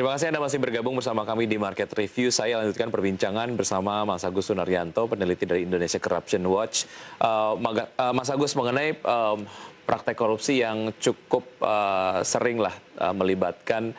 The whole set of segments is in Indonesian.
Terima kasih Anda masih bergabung bersama kami di Market Review. Saya lanjutkan perbincangan bersama Mas Agus Sunaryanto, peneliti dari Indonesia Corruption Watch. Mas Agus, mengenai praktek korupsi yang cukup sering lah melibatkan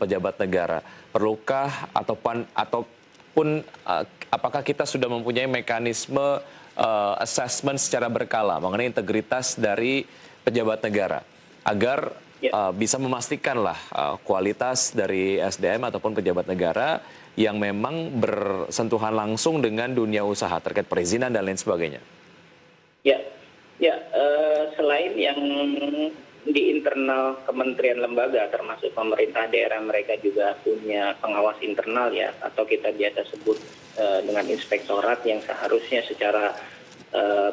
pejabat negara. Perlukah ataupun apakah kita sudah mempunyai mekanisme assessment secara berkala mengenai integritas dari pejabat negara agar bisa memastikanlah kualitas dari SDM ataupun pejabat negara yang memang bersentuhan langsung dengan dunia usaha terkait perizinan dan lain sebagainya. Selain yang di internal kementerian lembaga termasuk pemerintah daerah, mereka juga punya pengawas internal ya, atau kita biasa sebut dengan inspektorat yang seharusnya secara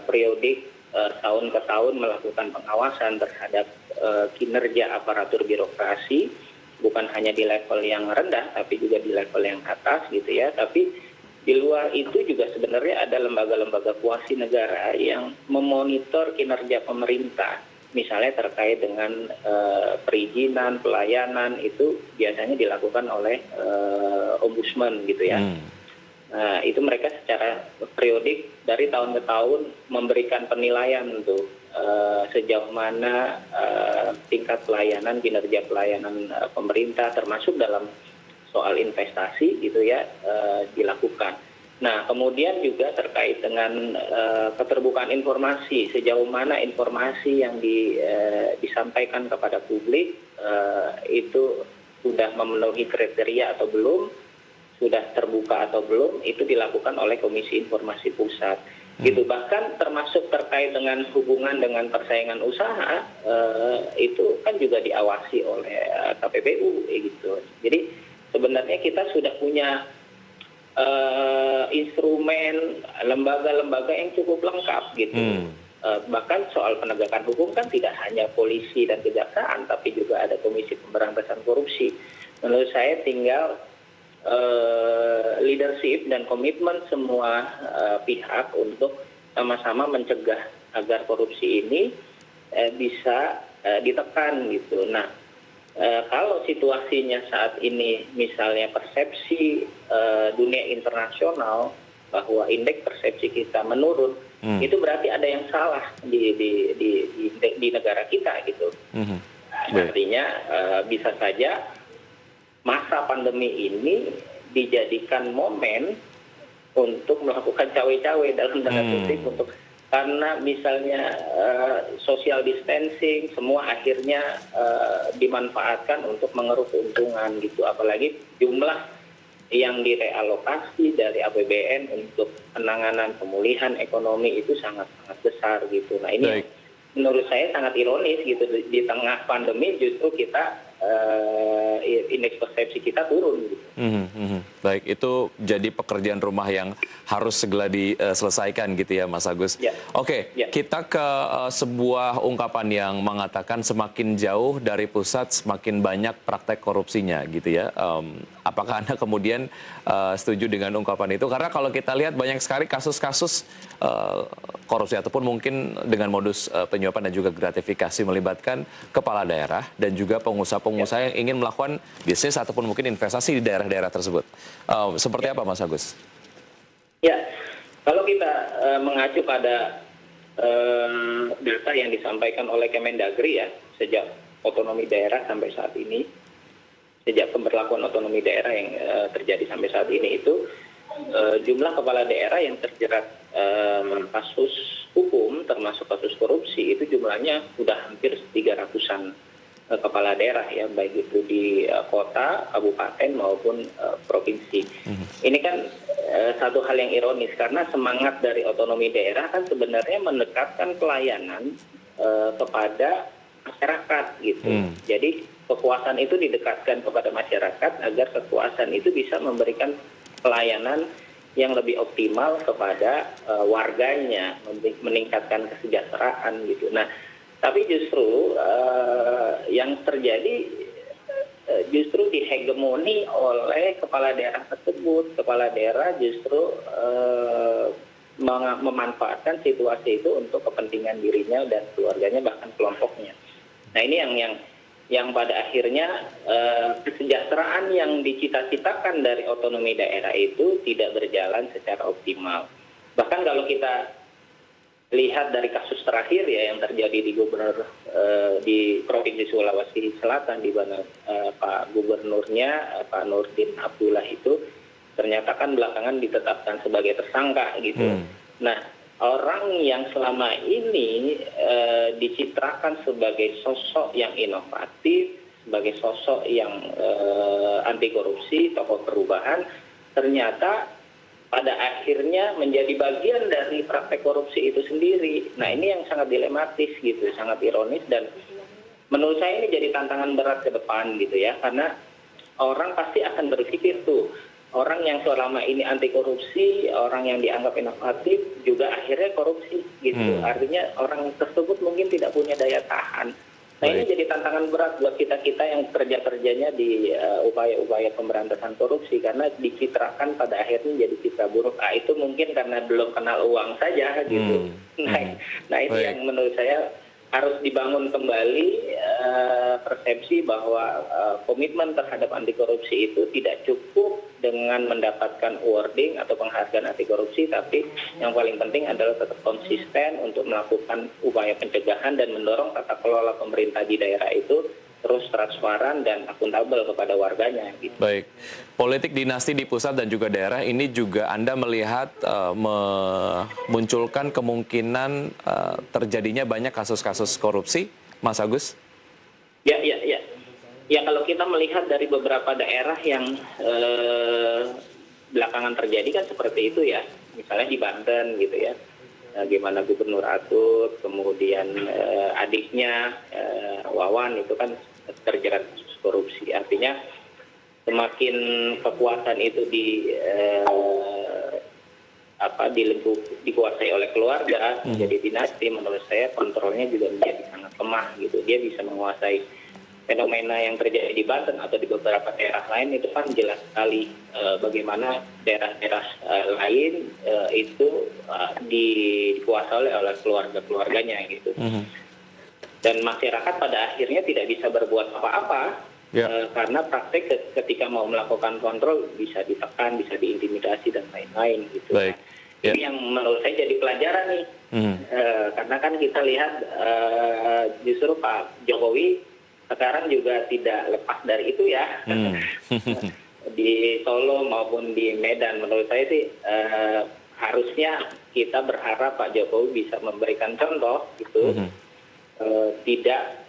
periodik tahun ke tahun melakukan pengawasan terhadap kinerja aparatur birokrasi, bukan hanya di level yang rendah tapi juga di level yang atas gitu ya. Tapi di luar itu juga sebenarnya ada lembaga-lembaga kuasi negara yang memonitor kinerja pemerintah, misalnya terkait dengan perizinan, pelayanan, itu biasanya dilakukan oleh ombudsman gitu ya. Nah, itu mereka secara periodik dari tahun ke tahun memberikan penilaian untuk sejauh mana tingkat pelayanan, kinerja pelayanan pemerintah termasuk dalam soal investasi gitu ya dilakukan. Nah, kemudian juga terkait dengan keterbukaan informasi, sejauh mana informasi yang disampaikan kepada publik itu sudah memenuhi kriteria atau belum, sudah terbuka atau belum, itu dilakukan oleh Komisi Informasi Pusat. Gitu. Bahkan termasuk terkait dengan hubungan dengan persaingan usaha, itu kan juga diawasi oleh KPPU gitu. Jadi sebenarnya kita sudah punya instrumen lembaga-lembaga yang cukup lengkap gitu. Bahkan soal penegakan hukum kan tidak hanya polisi dan kejaksaan, tapi juga ada Komisi Pemberantasan Korupsi. Menurut saya tinggal leadership dan komitmen semua pihak untuk sama-sama mencegah agar korupsi ini bisa ditekan gitu. Nah, kalau situasinya saat ini misalnya persepsi dunia internasional bahwa indeks persepsi kita menurun, itu berarti ada yang salah di negara kita gitu. Artinya bisa saja masa pandemi ini dijadikan momen untuk melakukan cawe-cawe dalam tanda kutip, untuk karena misalnya social distancing semua akhirnya dimanfaatkan untuk mengeruk keuntungan gitu, apalagi jumlah yang direalokasi dari APBN untuk penanganan pemulihan ekonomi itu sangat-sangat besar gitu. Nah, ini menurut saya sangat ironis gitu, di tengah pandemi justru kita indeks persepsi kita turun gitu. Baik, itu jadi pekerjaan rumah yang harus segera diselesaikan gitu ya Mas Agus. Oke, kita ke sebuah ungkapan yang mengatakan semakin jauh dari pusat semakin banyak praktek korupsinya gitu ya. Apakah Anda kemudian setuju dengan ungkapan itu? Karena kalau kita lihat banyak sekali kasus-kasus korupsi ataupun mungkin dengan modus penyuapan dan juga gratifikasi melibatkan kepala daerah dan juga pengusaha-pengusaha yang ingin melakukan bisnis ataupun mungkin investasi di daerah-daerah tersebut. Seperti apa Mas Agus? Ya, kalau kita mengacu pada data yang disampaikan oleh Kemendagri ya, sejak otonomi daerah sampai saat ini, sejak pemberlakuan otonomi daerah yang terjadi sampai saat ini itu, jumlah kepala daerah yang terjerat kasus hukum termasuk kasus korupsi itu jumlahnya sudah hampir 300-an kepala daerah ya, baik itu di kota, kabupaten maupun provinsi. Ini kan satu hal yang ironis karena semangat dari otonomi daerah kan sebenarnya mendekatkan pelayanan kepada masyarakat gitu. Jadi kekuasaan itu didekatkan kepada masyarakat agar kekuasaan itu bisa memberikan pelayanan yang lebih optimal kepada warganya, meningkatkan kesejahteraan gitu. Nah, tapi justru yang terjadi justru dihegemoni oleh kepala daerah tersebut. Kepala daerah justru memanfaatkan situasi itu untuk kepentingan dirinya dan keluarganya bahkan kelompoknya. Nah, ini yang yang pada akhirnya kesejahteraan yang dicita-citakan dari otonomi daerah itu tidak berjalan secara optimal. Bahkan kalau kita lihat dari kasus terakhir ya yang terjadi di gubernur di Provinsi Sulawesi Selatan, di mana Pak Gubernurnya Pak Nurdin Abdullah itu ternyata kan belakangan ditetapkan sebagai tersangka gitu. Nah, orang yang selama ini dicitrakan sebagai sosok yang inovatif, sebagai sosok yang anti korupsi, tokoh perubahan, ternyata pada akhirnya menjadi bagian dari praktek korupsi itu sendiri. Nah, ini yang sangat dilematis gitu, sangat ironis, dan menurut saya ini jadi tantangan berat ke depan gitu ya, karena orang pasti akan berpikir tuh, orang yang selama ini anti korupsi, orang yang dianggap inovatif juga akhirnya korupsi gitu. Artinya orang tersebut mungkin tidak punya daya tahan. Nah, ini jadi tantangan berat buat kita-kita yang kerja-kerjanya di upaya-upaya pemberantasan korupsi, karena dicitrakan pada akhirnya jadi citra buruk. Ah, itu mungkin karena belum kenal uang saja gitu. Nah, itu yang menurut saya harus dibangun kembali persepsi bahwa komitmen terhadap anti korupsi itu tidak cukup dengan mendapatkan awarding atau penghargaan anti korupsi, tapi yang paling penting adalah tetap konsisten untuk melakukan upaya pencegahan dan mendorong tata kelola pemerintah di daerah itu terus transparan dan akuntabel kepada warganya. Gitu. Baik, politik dinasti di pusat dan juga daerah ini juga Anda melihat memunculkan kemungkinan terjadinya banyak kasus-kasus korupsi, Mas Agus? Ya. Ya, kalau kita melihat dari beberapa daerah yang belakangan terjadi kan seperti itu ya. Misalnya di Banten gitu ya. Gimana Gubernur Atut, kemudian adiknya Wawan itu kan terjerat kasus korupsi. Artinya semakin kekuasaan itu dikuasai oleh keluarga, menjadi dinasti, menurut saya kontrolnya juga menjadi sangat lemah gitu. Dia bisa menguasai fenomena yang terjadi di Banten atau di beberapa daerah lain. Itu kan jelas sekali bagaimana daerah-daerah lain itu dikuasai oleh keluarga-keluarganya gitu. Dan masyarakat pada akhirnya tidak bisa berbuat apa-apa karena praktek ketika mau melakukan kontrol bisa ditekan, bisa diintimidasi dan lain-lain gitu. Baik. Ini yang menurut saya jadi pelajaran nih. Karena kan kita lihat justru Pak Jokowi sekarang juga tidak lepas dari itu ya. Di Solo maupun di Medan, menurut saya sih harusnya kita berharap Pak Jokowi bisa memberikan contoh gitu, tidak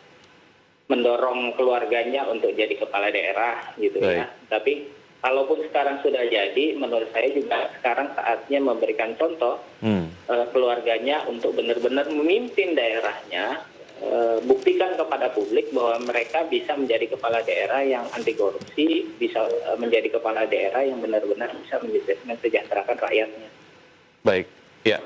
mendorong keluarganya untuk jadi kepala daerah gitu. Ya. Tapi kalaupun sekarang sudah jadi, menurut saya juga sekarang saatnya memberikan contoh keluarganya untuk benar-benar memimpin daerahnya. Buktikan kepada publik bahwa mereka bisa menjadi kepala daerah yang anti korupsi, bisa menjadi kepala daerah yang benar-benar bisa mensejahterakan rakyatnya. Baik, ya,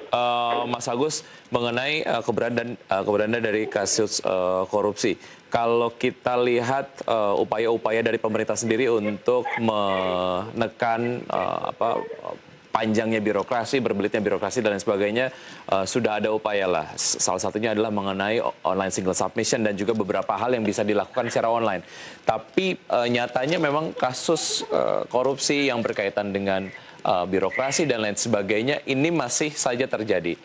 Mas Agus, mengenai keberadaan dari kasus korupsi, kalau kita lihat upaya-upaya dari pemerintah sendiri untuk menekan panjangnya birokrasi, berbelitnya birokrasi dan lain sebagainya, sudah ada upaya lah. Salah satunya adalah mengenai online single submission dan juga beberapa hal yang bisa dilakukan secara online. Tapi nyatanya memang kasus korupsi yang berkaitan dengan birokrasi dan lain sebagainya ini masih saja terjadi.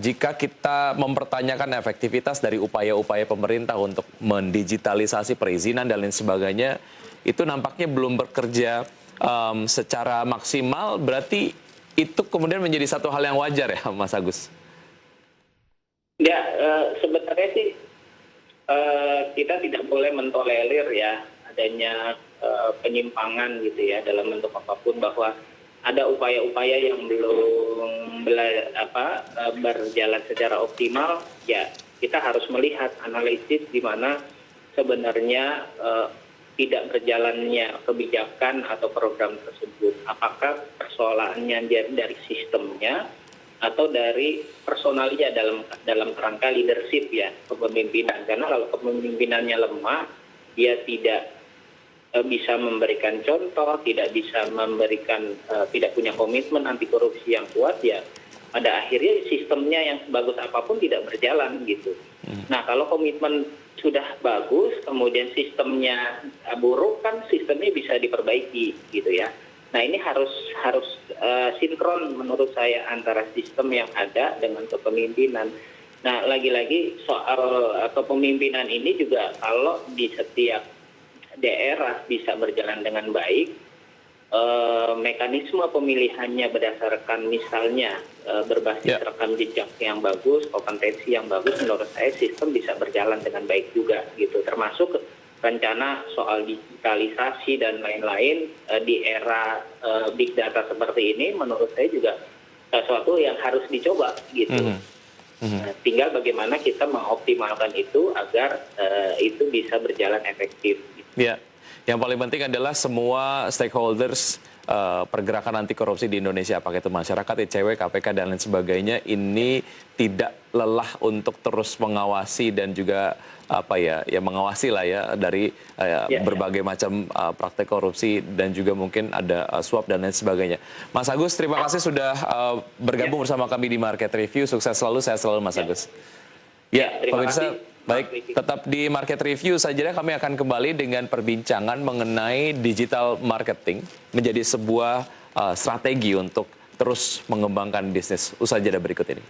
Jika kita mempertanyakan efektivitas dari upaya-upaya pemerintah untuk mendigitalisasi perizinan dan lain sebagainya, itu nampaknya belum bekerja secara maksimal, berarti itu kemudian menjadi satu hal yang wajar ya, Mas Agus? Ya, sebenarnya sih kita tidak boleh mentolerir ya adanya penyimpangan gitu ya dalam bentuk apapun, bahwa ada upaya-upaya yang belum berjalan secara optimal. Ya, kita harus melihat analisis di mana sebenarnya tidak berjalannya kebijakan atau program tersebut. Apakah persoalannya dari sistemnya atau dari personalnya dalam kerangka leadership ya, kepemimpinan. Karena kalau kepemimpinannya lemah, dia tidak bisa memberikan contoh, tidak bisa memberikan, tidak punya komitmen anti korupsi yang kuat, ya pada akhirnya sistemnya yang sebagus apapun tidak berjalan gitu. Nah, kalau komitmen sudah bagus, kemudian sistemnya buruk, kan sistemnya bisa diperbaiki gitu ya. Nah, ini harus sinkron menurut saya antara sistem yang ada dengan kepemimpinan. Nah, lagi-lagi soal kepemimpinan ini juga kalau di setiap daerah bisa berjalan dengan baik, mekanisme pemilihannya berdasarkan misalnya berbasis rekam jejak yang bagus, kompetensi yang bagus, menurut saya sistem bisa berjalan dengan baik juga gitu. Termasuk rencana soal digitalisasi dan lain-lain di era big data seperti ini, menurut saya juga sesuatu yang harus dicoba gitu. Tinggal bagaimana kita mengoptimalkan itu agar itu bisa berjalan efektif. Ya, yang paling penting adalah semua stakeholders pergerakan anti korupsi di Indonesia, apakah itu masyarakat, ICW, KPK dan lain sebagainya, ini tidak lelah untuk terus mengawasi dan juga mengawasi lah ya dari berbagai macam praktek korupsi dan juga mungkin ada suap dan lain sebagainya. Mas Agus, terima kasih sudah bergabung bersama kami di Market Review. Sukses selalu, sehat selalu Mas Agus. Ya, pemirsa, baik, tetap di Market Review saja kami akan kembali dengan perbincangan mengenai digital marketing menjadi sebuah strategi untuk terus mengembangkan bisnis. Usaha jeda berikut ini.